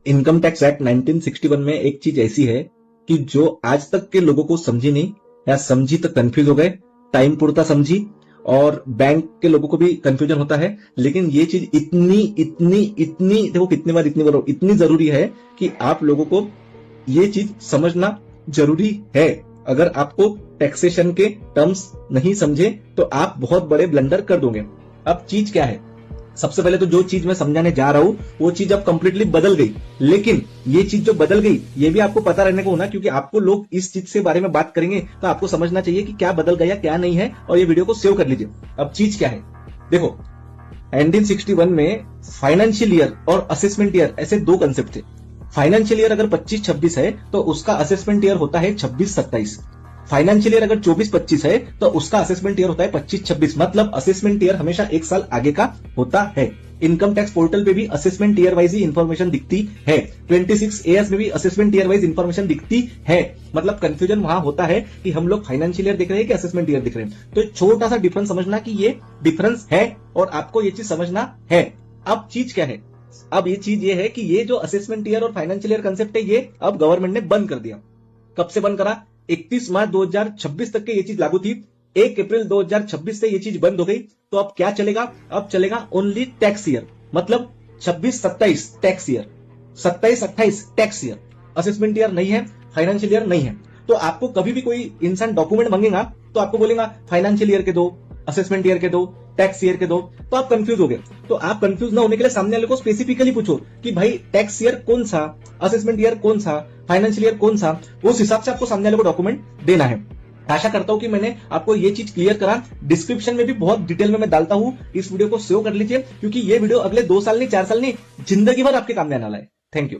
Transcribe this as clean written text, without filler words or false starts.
Income tax act 1961 में एक चीज ऐसी है कि जो आज तक के लोगों को समझी नहीं या समझी तो कंफ्यूज हो गए, टाइम पुरता समझी, और बैंक के लोगों को भी कंफ्यूजन होता है। लेकिन ये चीज इतनी इतनी इतनी देखो कितनी बार इतनी जरूरी है कि आप लोगों को ये चीज समझना जरूरी है। अगर आपको टैक्सेशन के टर्म्स नहीं समझे तो आप बहुत बड़े ब्लंडर कर दोगे। अब चीज क्या है, सबसे पहले तो जो चीज मैं समझाने जा रहा हूं वो चीज अब कंप्लीटली बदल गई। लेकिन ये चीज जो बदल गई ये भी आपको पता रहने को होना, क्योंकि आपको लोग इस चीज से बारे में बात करेंगे तो आपको समझना चाहिए कि क्या बदल गया क्या नहीं है, और ये वीडियो को सेव कर लीजिए। अब चीज क्या है, देखो 1961 में फाइनेंशियल ईयर और असेसमेंट ईयर ऐसे दो कंसेप्ट थे। फाइनेंशियल ईयर अगर 25-26 है तो उसका असेसमेंट ईयर होता है 26-27। फाइनेंशियल ईयर अगर 24-25 है तो उसका असेसमेंट ईयर होता है 25-26। मतलब असेसमेंट ईयर हमेशा एक साल आगे का होता है। इनकम टैक्स पोर्टल पे भी असेसमेंट ईयर वाइज ही इंफॉर्मेशन दिखती है। 26 AS में भी असेसमेंट ईयर वाइज इंफॉर्मेशन दिखती है। मतलब कंफ्यूजन वहां होता है कि हम लोग फाइनेंशियल ईयर देख रहे हैं कि असेसमेंट ईयर दिख रहे हैं। तो छोटा सा डिफरेंस समझना कि ये डिफरेंस है और आपको ये चीज समझना है। अब चीज क्या है, अब ये चीज ये है कि ये जो असेसमेंट ईयर और फाइनेंशियल ईयर कंसेप्ट है ये अब गवर्नमेंट ने बंद कर दिया। कब से बंद करा, 31 मार्च 2026 तक के ये चीज लागू थी। 1 अप्रैल 2026 से ये चीज बंद हो गई। तो अब क्या चलेगा, अब चलेगा ओनली टैक्स ईयर। मतलब 26-27 tax year, 27-28 tax year. Assessment year नहीं है, फाइनेंशियल ईयर नहीं है। तो आपको कभी भी कोई इंसान डॉक्यूमेंट मांगेगा तो आपको बोलेगा फाइनेंशियल ईयर के दो, असेसमेंट ईयर के दो, टैक्स ईयर के दो, तो आप कंफ्यूज हो गए। तो आप कंफ्यूज ना होने के लिए सामने वाले को स्पेसिफिकली पूछो कि भाई टैक्स ईयर कौन सा, असेसमेंट ईयर कौन सा, फाइनेंशियल ईयर कौन सा। उस हिसाब से आपको सामने वाले को डॉक्यूमेंट देना है। आशा करता हूं कि मैंने आपको ये चीज क्लियर करा। डिस्क्रिप्शन में भी बहुत डिटेल में मैं डालता हूं, इस वीडियो को सेव कर लीजिए, क्योंकि ये वीडियो अगले 2 साल नहीं, 4 साल नहीं, जिंदगी भर आपके काम में आने वाला है। Thank you.